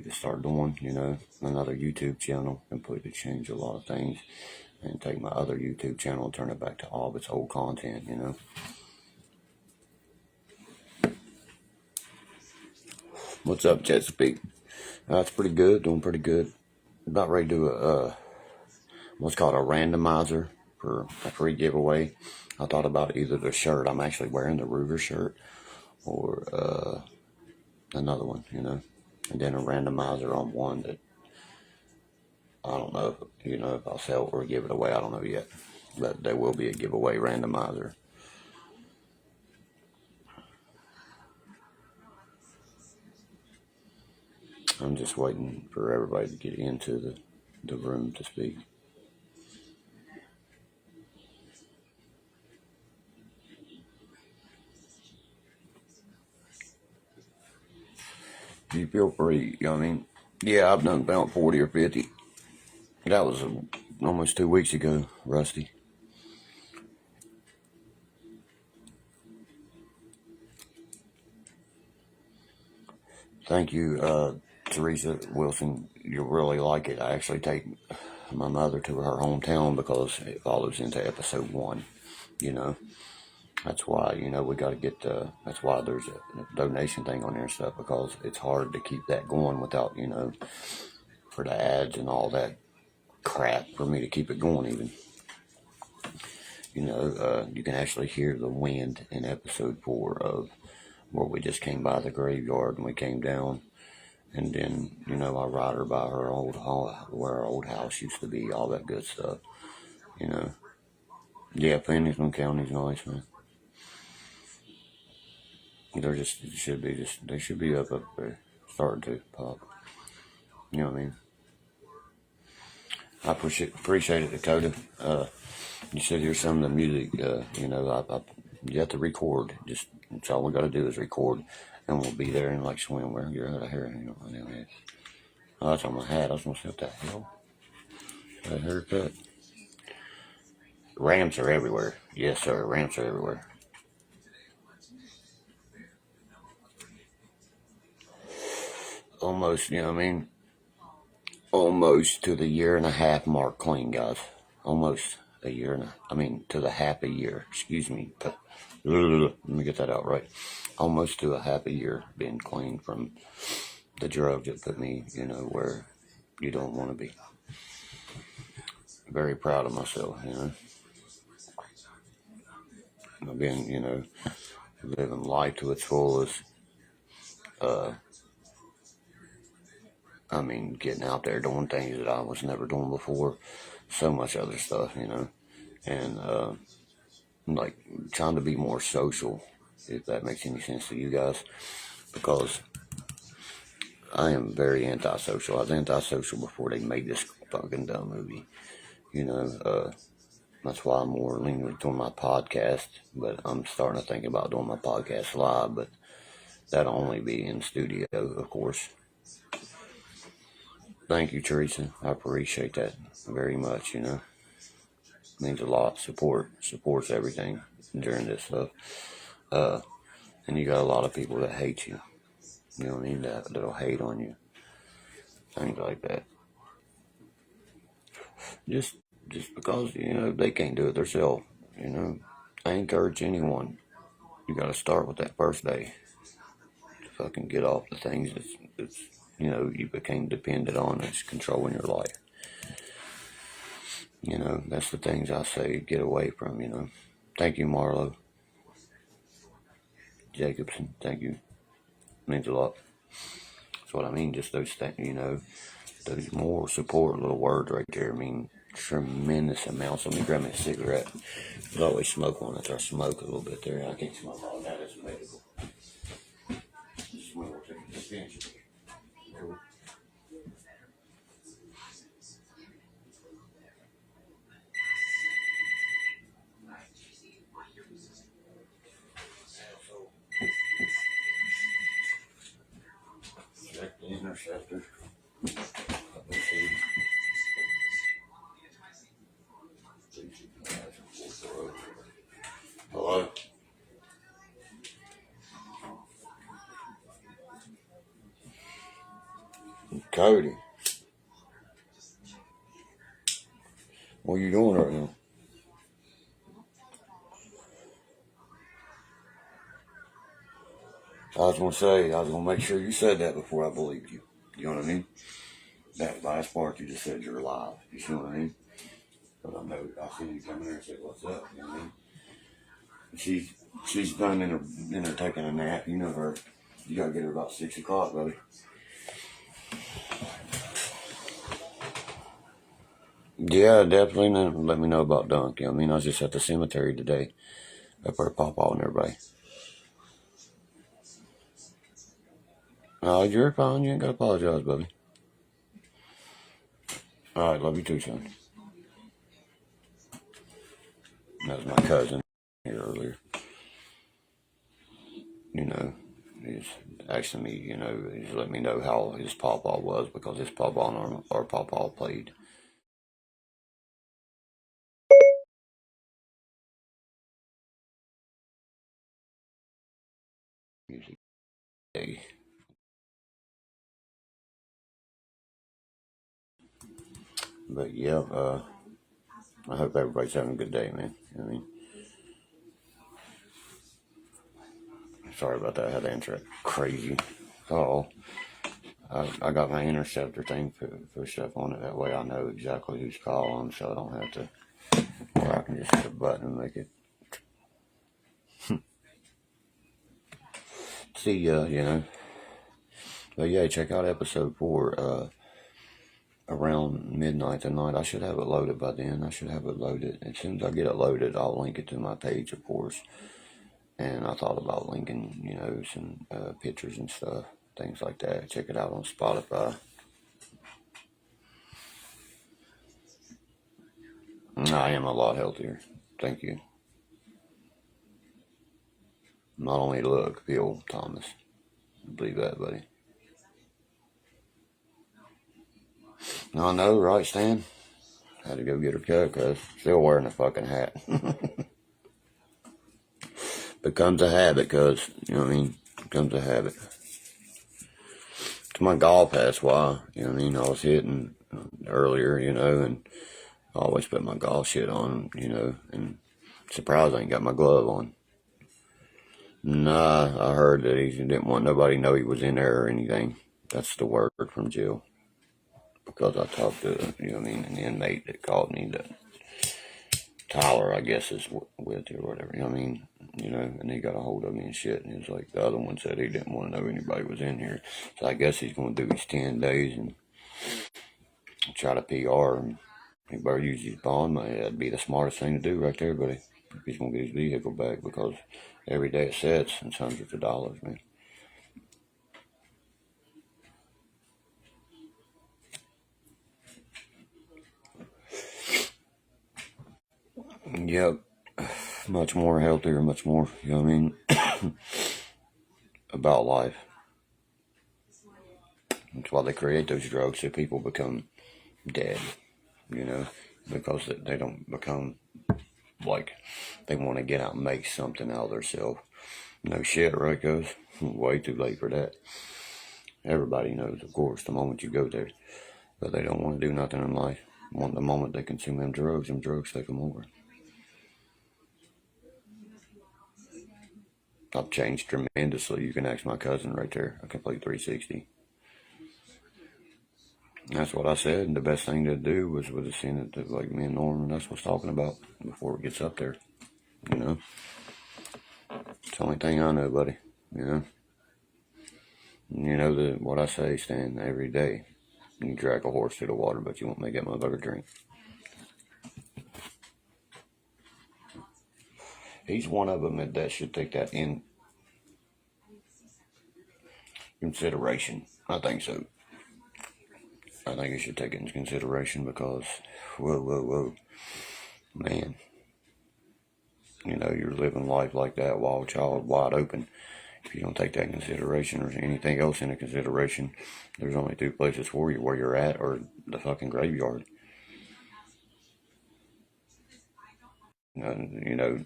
to start doing, another YouTube channel, completely change a lot of things, and take my other YouTube channel and turn it back to all of its old content, What's up, Chesapeake? That's pretty good, doing pretty good. About ready to do what's called a randomizer for a free giveaway. I thought about either the shirt, I'm actually wearing the Ruger shirt, or another one, and then a randomizer on one that I don't know if I'll sell or give it away. I don't know yet, but there will be a giveaway randomizer. I'm just waiting for everybody to get into the room to speak. You feel free, Yeah, I've done about 40 or 50. That was almost 2 weeks ago, Rusty. Thank you, Teresa Wilson. You'll really like it. I actually take my mother to her hometown because it follows into episode 1, That's why, we got to get, that's why there's a donation thing on there and stuff, because it's hard to keep that going without, for the ads and all that crap for me to keep it going even. You can actually hear the wind in episode 4 of where we just came by the graveyard and we came down. And then, I ride her by her where her old house used to be, all that good stuff, Yeah, Phoenixville County's nice, man. They should be up there, starting to pop. You know what I mean? I appreciate it, Dakota. You said here's some of the music, you have to record. That's all we got to do is record, and we'll be there in like swimwear. You're out of here, Oh, that's on my hat. I was gonna say, what the hell? That haircut. Ramps are everywhere. Yes, sir. Ramps are everywhere. Almost, almost to the 1.5 year mark clean, guys. Almost a year to the half a year. Excuse me. Let me get that out right. Almost to a half a year being clean from the drug that put me, where you don't want to be. Very proud of myself, I've been, living life to its fullest. Getting out there doing things that I was never doing before. So much other stuff, and like trying to be more social, if that makes any sense to you guys, because I am very antisocial. I was antisocial before they made this fucking dumb movie, That's why I'm more leaning toward my podcast, but I'm starting to think about doing my podcast live, but that'll only be in studio, of course. Thank you, Teresa. I appreciate that very much, Means a lot. Supports everything during this stuff. And you got a lot of people that hate you. You know what I mean? That'll hate on you. Things like that. Just because, they can't do it themselves, I encourage anyone. You got to start with that first day. To fucking get off the things that's you became dependent on that's controlling your life. That's the things I say get away from, Thank you, Marlo Jacobson. Thank you. Means a lot. That's what I mean. Just those things, those moral support little words right there mean tremendous amounts. Let me grab me a cigarette. I always smoke one after I smoke a little bit there. I can't smoke all that. It's medical. Smoke extension. Cool. Check the interceptor. Let me see. Hello? Cody, what are you doing right now? I was gonna make sure you said that before I believed you. You know what I mean? That last part you just said you're alive. You see what I mean? Because I know I see you come in there and say, "What's up?" You know what I mean? She's she's done in her taking a nap. You know her. You gotta get her about 6 o'clock, buddy. Yeah, definitely. Let me know about Dunk. I mean, I was just at the cemetery today. Up there, Papa and everybody. You're fine. You ain't gotta apologize, buddy. All right, love you too, son. That was my cousin here earlier. You know, he's asking me. He's letting me know how his Papa was because his Papa and our Papa played music. Day. But yeah, I hope everybody's having a good day, man. I mean, sorry about that. I had to answer that crazy call. I got my interceptor thing pushed up on it. That way I know exactly who's calling, so I don't have to. Or I can just hit a button and make it see ya. But yeah, check out episode 4 around midnight tonight. I should have it loaded by then. I should have it loaded. As soon as I get it loaded, I'll link it to my page, of course. And I thought about linking, some pictures and stuff, things like that. Check it out on Spotify. I am a lot healthier. Thank you. Not only look, feel, Thomas. Believe that, buddy. I know, right, Stan? Had to go get her cut, cuz still wearing a fucking hat. Becomes a habit, cuz, you know what I mean? Becomes a habit. It's my golf, that's why, you know what I mean? I was hitting earlier, and I always put my golf shit on, and surprised I ain't got my glove on. Nah, I heard that he didn't want nobody to know he was in there or anything. That's the word from jail. Because I talked to, an inmate that called me that Tyler, I guess, is with you or whatever, and he got a hold of me and shit, and he was like, the other one said he didn't want to know anybody was in here. So I guess he's going to do his 10 days and try to PR, and he better use his bond money. That'd be the smartest thing to do right there, buddy. If he's going to get his vehicle back, because every day it sets, it's hundreds of dollars, man. Yep. Much more healthier, much more, about life. That's why they create those drugs, so people become dead, because they don't become like they want to get out and make something out of themselves. No shit, right, guys? Way too late for that. Everybody knows, of course, the moment you go there. But they don't want to do nothing in life. The moment they consume them drugs take them over. I've changed tremendously. You can ask my cousin right there. A complete 360. That's what I said. And the best thing to do was to send it to like me and Norman. That's what's talking about before it gets up there. It's the only thing I know, buddy. What I say, Stan, every day. You drag a horse through the water, but you won't make that motherfucker drink. He's one of them that should take that in consideration. I think so. I think he should take it into consideration because, whoa, man. You're living life like that, wild child, wide open. If you don't take that in consideration or anything else into consideration, there's only 2 places for you, where you're at or the fucking graveyard.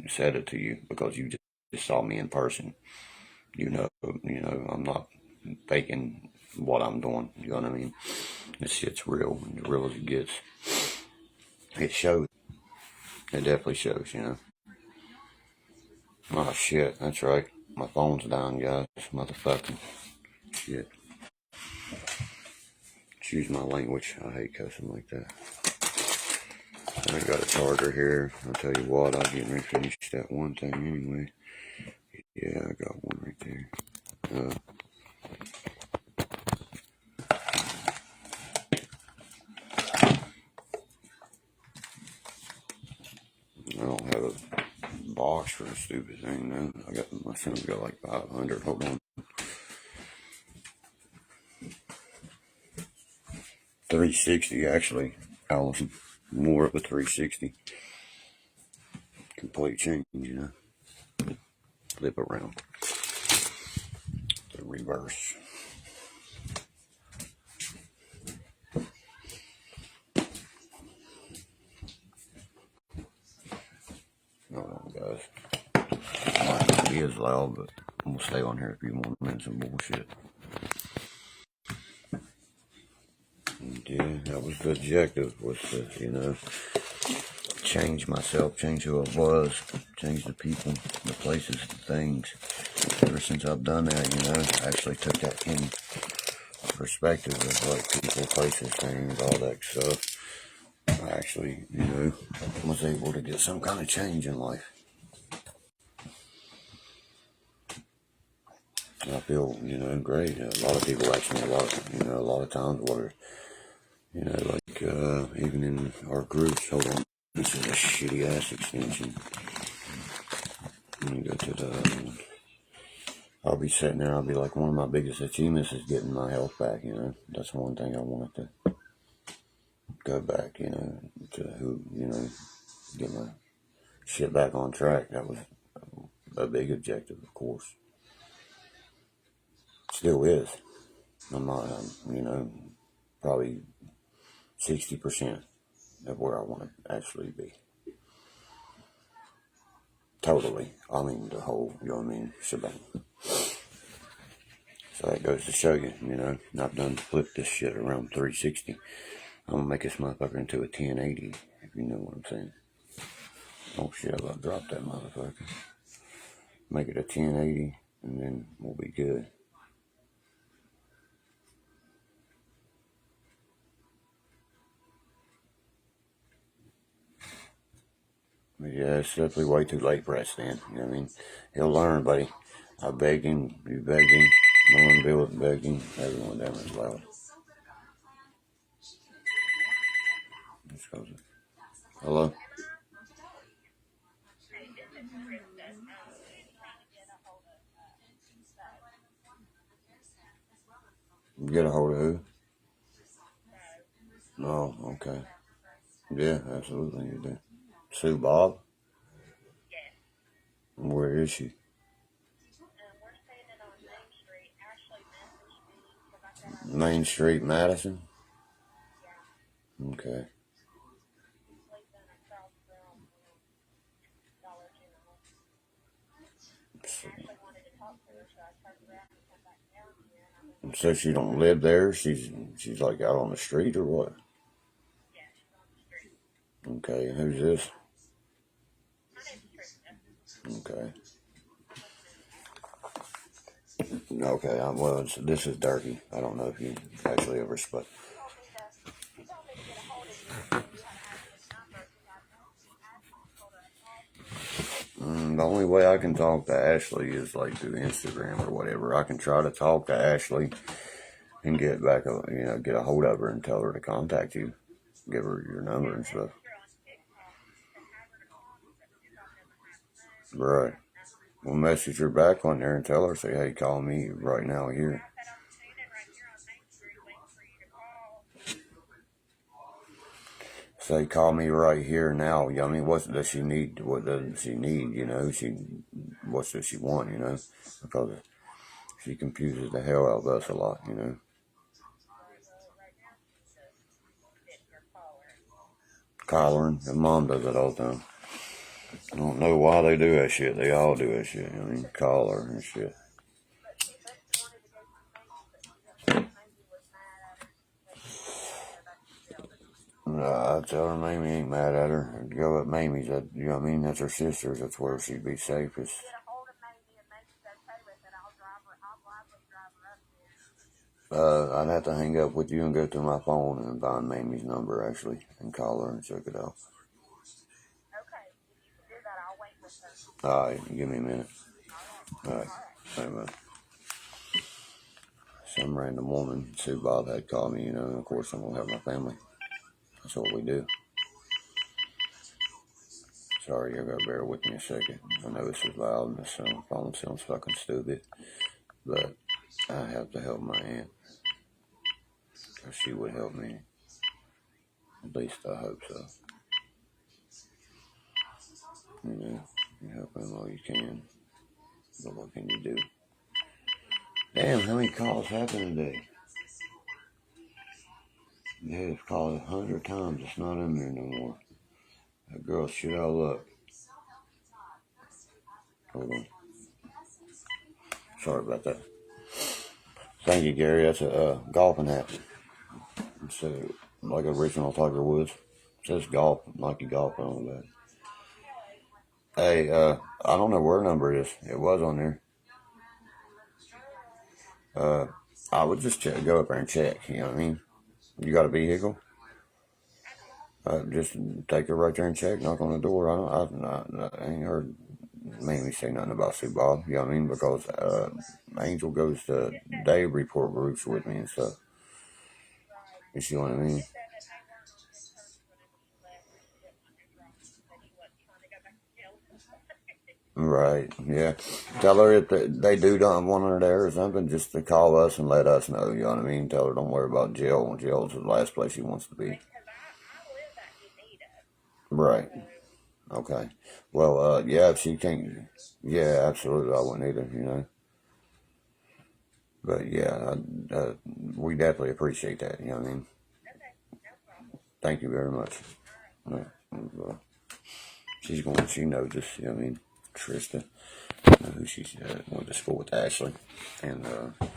Said it to you because you just saw me in person. I'm not faking what I'm doing. You know what I mean? This shit's real, as real as it gets. It shows. It definitely shows, you know. Oh shit, that's right. My phone's down, guys. Motherfucking shit. Excuse my language. I hate cussing like that. I got a charger here. I'll tell you what, I'll get ready to finish that one thing anyway. Yeah, I got one right there. I don't have a box for a stupid thing, no. I got, my son's got like 500. Hold on. 360 actually, Allison. More of a 360. Complete change, you know. Flip around. The reverse. Hold on, guys. Might not be as loud, but I'm gonna stay on here a few more minutes of bullshit. Yeah, that was the objective, was to, you know, change myself, change who I was, change the people, the places, the things. Ever since I've done that, you know, I actually took that in perspective of like people, places, things, all that stuff. I actually, you know, was able to get some kind of change in life. I feel, you know, great. A lot of people ask me a lot of times what are, you know, like, even in our groups. Hold on. This is a shitty ass extension. Let me go to the other one. I'll be sitting there, I'll be like, one of my biggest achievements is getting my health back, you know. That's one thing I wanted to go back, you know, to who, you know, get my shit back on track. That was a big objective, of course. Still is. I'm not, you know, probably 60% of where I want to actually be. Totally. I mean, the whole, you know what I mean, shebang. So that goes to show you, you know, I've done flip this shit around 360. I'm gonna make this motherfucker into a 1080, if you know what I'm saying. Oh shit, I about dropped that motherfucker. Make it a 1080, and then we'll be good. But yeah, it's definitely way too late for that stand, you know what I mean? He'll learn, buddy. I begged him, you begged him, Mom, Bill begged him, everyone down there is loud. Hello? Get a hold of who? Oh, okay. Yeah, absolutely you do. Sue Bob? Where is she? Main Street, Madison? Okay. So she don't live there? She's like out on the street or what? Okay, who's this? Okay. Okay, well, this is Derkie. I don't know if you actually ever spoke. The only way I can talk to Ashley is like through Instagram or whatever. I can try to talk to Ashley and get back, get a hold of her and tell her to contact you, give her your number and stuff. Right. We'll message her back on there and tell her, say, hey, call me right now here. Say, call me right here now. I mean, what does she need? What doesn't she need? You know, what does she want? You know, because she confuses the hell out of us a lot. You know. Collaring. And Mom does it all the time. I don't know why they do that shit. They all do that shit. I mean, collar and shit. I tell her Mamie ain't mad at her. Go at Mamie's. You know what I mean? That's her sister's. That's where she'd be safest. I'd have to hang up with you and go through my phone and find Mamie's number, actually, and call her and check it out. Alright, give me a minute. Alright, man. Some random woman, Sue Bob, had called me, and of course I'm going to have my family. That's what we do. Sorry, you gotta bear with me a second. I know this is loud and this phone sounds fucking stupid, but I have to help my aunt. Or she would help me. At least I hope so. You help them all you can. But what can you do? Damn, how many calls happened today? Yeah, it's called 100 times. It's not in there no more. That girl shit all up. Hold on. Sorry about that. Thank you, Gary. That's a golfing hat. So, like original Tiger Woods. It says golf, Nike golf on the back. Hey, I don't know where number it is. It was on there. I would just go up there and check. You know what I mean? You got a vehicle? Just take it right there and check. Knock on the door. I ain't heard Mamie say nothing about Sue Bob. You know what I mean? Because Angel goes to day report groups with me and stuff. You see what I mean? Right, yeah. Tell her if they do want her there or something, just to call us and let us know, you know what I mean? Tell her don't worry about jail. Jail's the last place she wants to be. Right. Okay. Well, yeah, if she can't, yeah, absolutely, I wouldn't either, you know. But yeah, we definitely appreciate that, you know what I mean? Thank you very much. She knows this, you know what I mean? Trista, who she's went to school with Ashley, and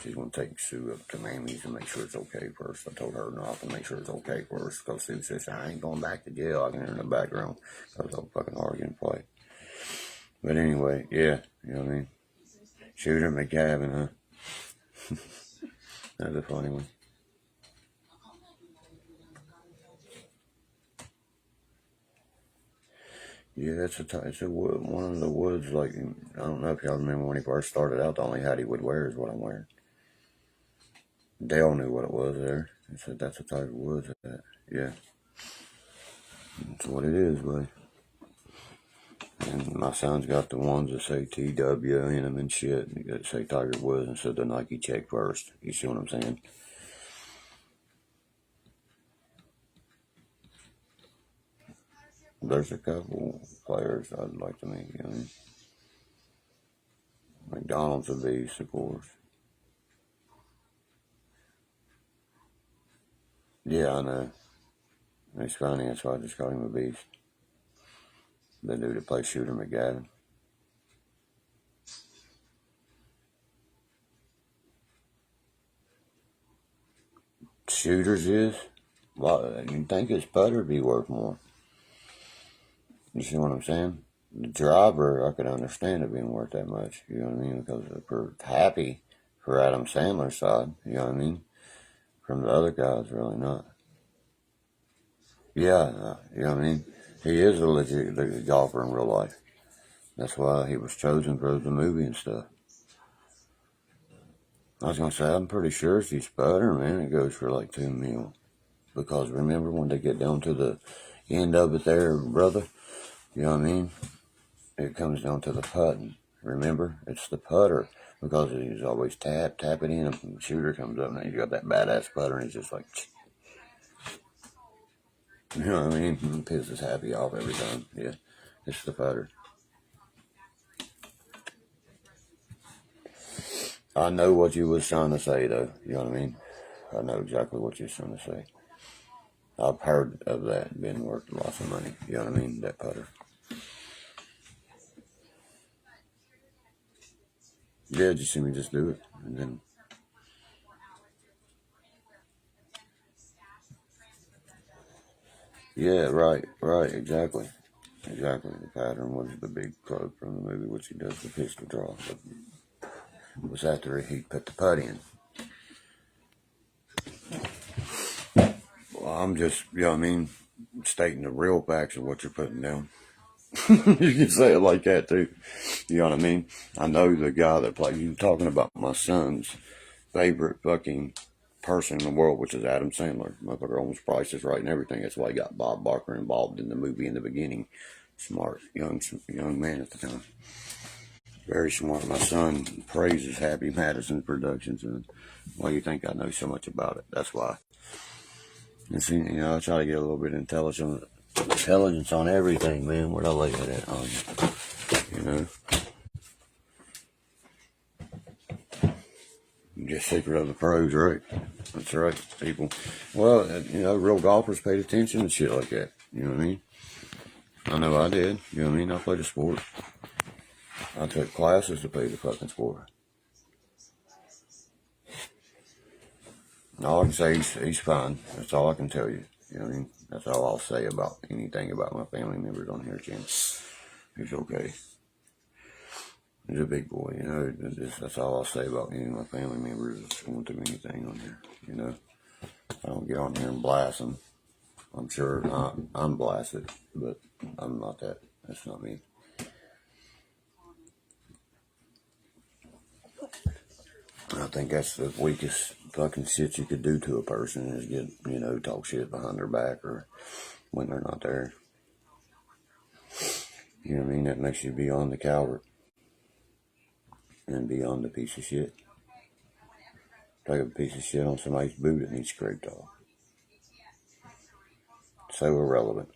she's going to take Sue up to Mamie's and make sure it's okay first. I told her not to make sure it's okay first, because Sue says, I ain't going back to jail. I can hear in the background, because they'll fucking argue and fight. But anyway, yeah, you know what I mean? Shooter McGavin, huh? That's a funny one. Yeah, it's a wood, one of the woods, like, I don't know if y'all remember when he first started out, the only hat he would wear is what I'm wearing. Dale knew what it was there. He said, that's a type of woods hat. Yeah. That's what it is, buddy. And my son's got the ones that say TW in them and shit, that say Tiger Woods instead of the Nike check first. You see what I'm saying? There's a couple players I'd like to meet, you know. McDonald's a beast, of course. Yeah, I know. It's funny, that's why I just call him a beast. The dude that plays Shooter McGavin. Shooters is? Well, you'd think his putter be worth more. You see what I'm saying? The driver, I could understand it being worth that much. You know what I mean? Because we're happy for Adam Sandler's side. You know what I mean? From the other guys, really not. Yeah, you know what I mean? He is a legit golfer in real life. That's why he was chosen for the movie and stuff. I was gonna say, I'm pretty sure if he's putter, man, it goes for like $2 million. Because remember when they get down to the end of it there, brother? You know what I mean? It comes down to the putting. Remember? It's the putter. Because he's always tap it in, and the shooter comes up, and he's got that badass putter, and he's just like, you know what I mean? It pisses Happy off every time. Yeah, it's the putter. I know what you was trying to say, though. You know what I mean? I know exactly what you was trying to say. I've heard of that being worth lots of money. You know what I mean? That putter. Yeah, did you see me just do it? And then Yeah, right, exactly. Exactly. The pattern was the big quote from the movie, which he does the pistol draw. But it was after he put the putt in. Well, I'm just, you know what I mean, stating the real facts of what you're putting down. You can say it like that too. You know what I mean? I know the guy that played, you talking about my son's favorite fucking person in the world, which is Adam Sandler. Motherfucker owns Price is Right and everything. That's why he got Bob Barker involved in the movie in the beginning. Smart, young man at the time. Very smart. My son praises Happy Madison Productions, and why do you think I know so much about it? That's why. And see, I try to get a little bit of intelligence on everything, man. Where'd I lay that at? You know, just secret of the pros, right? That's right, people. Well, real golfers paid attention to shit like that. You know what I mean? I know I did. You know what I mean? I played a sport. I took classes to play the fucking sport. All I can say is he's fine. That's all I can tell you. You know what I mean? That's all I'll say about anything about my family members on here, Jim. He's okay. He's a big boy, that's all I'll say about any of my family members that's going through anything on here, I don't get on here and blast them. I'm sure I'm blasted, but I'm not that. That's not me. I think that's the weakest fucking shit you could do to a person is get, talk shit behind their back or when they're not there. You know what I mean? That makes you beyond the coward and beyond the piece of shit. Take a piece of shit on somebody's boot that needs scraped off. So irrelevant,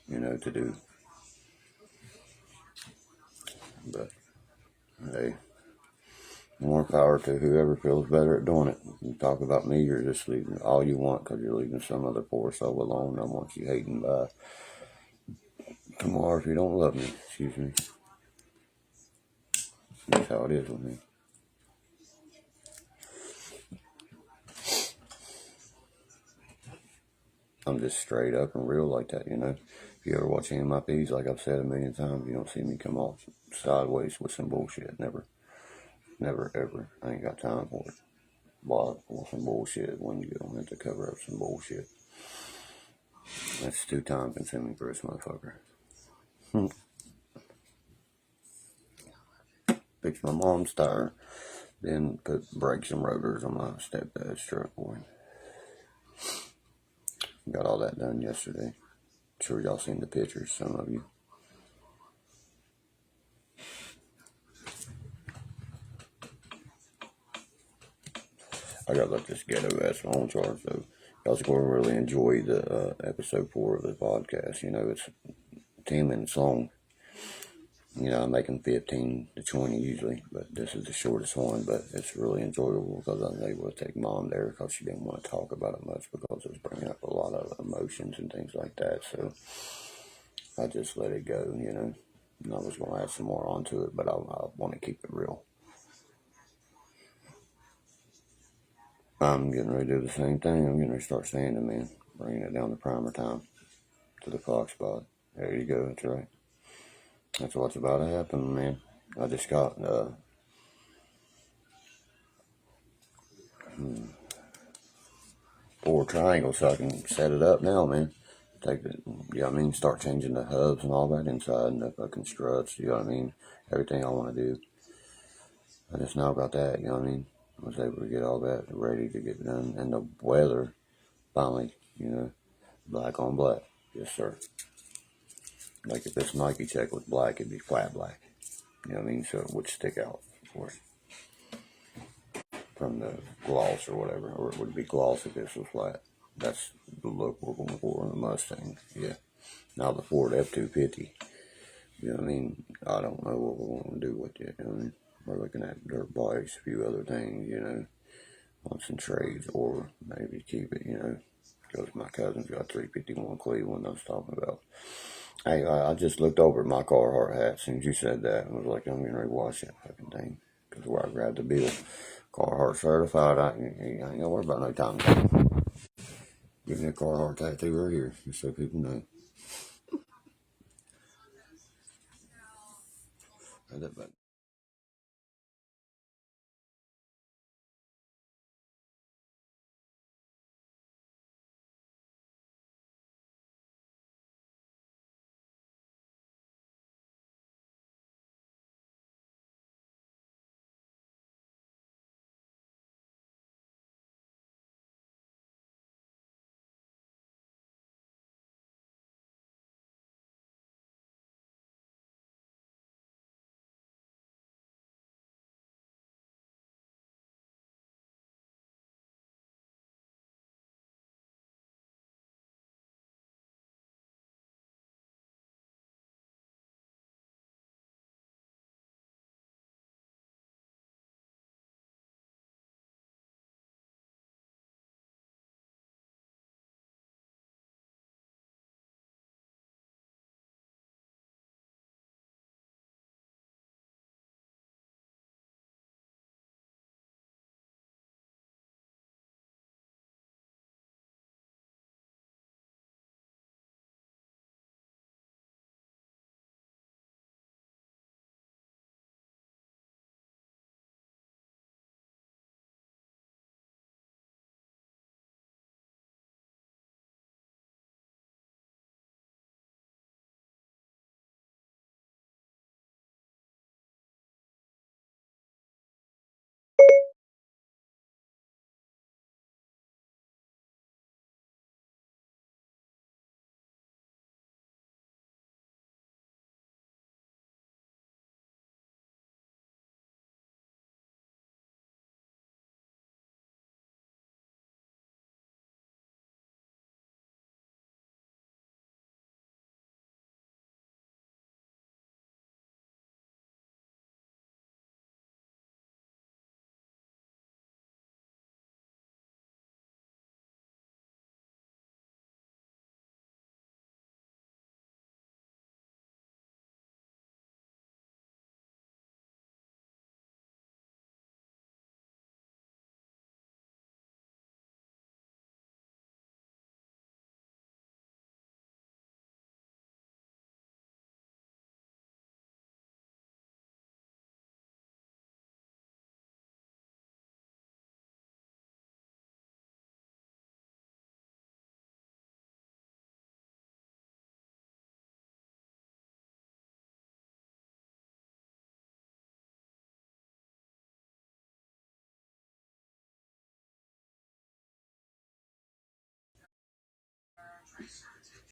to do. But, hey, more power to whoever feels better at doing it. You talk about me, you're just leaving all you want because you're leaving some other poor soul alone. I want you hating by tomorrow if you don't love me. Excuse me. That's how it is with me. I'm just straight up and real like that, If you ever watch any of my feeds, like I've said a million times, you don't see me come off sideways with some bullshit. Never, ever. I ain't got time for it. For some bullshit when you don't have to cover up some bullshit. That's too time consuming for this motherfucker. Fix my mom's tire, then put brakes and rotors on my stepdad's truck for him. Got all that done yesterday. Sure y'all seen the pictures, some of you. I gotta let this ghetto ass phone charge though. Y'all's gonna really enjoy the episode 4 of the podcast. It's 10 minutes long. I'm making 15 to 20 usually, but this is the shortest one. But it's really enjoyable because I'm able to take Mom there because she didn't want to talk about it much because it was bringing up a lot of emotions and things like that. So I just let it go, And I was going to add some more onto it, but I want to keep it real. I'm getting ready to do the same thing. I'm getting ready to start sanding, man. Bringing it down to primer time to the Fox spot. There you go. That's right. That's what's about to happen, man. I just got 4 triangles so I can set it up now, man. Take it, start changing the hubs and all that inside and the fucking struts, everything I want to do. I just now got that, I was able to get all that ready to get done. And the weather, finally, black on black. Yes, sir. Like if this Nike check was black, it'd be flat black. So it would stick out, of course, from the gloss or whatever. Or it would be gloss if this was flat. That's the look we're going for in the Mustang. Yeah. Now the Ford F-250. I don't know what we're going to do with it. We're looking at dirt bikes, a few other things, on some trades, or maybe keep it, because my cousin's got 351 Cleveland I was talking about. Hey, I just looked over at my Carhartt hat as soon as you said that, and was like, I'm going to rewash that fucking thing, because where I grabbed the bill, Carhartt certified, I ain't going to worry about no time. Give me a Carhartt tattoo right here, just so people know. But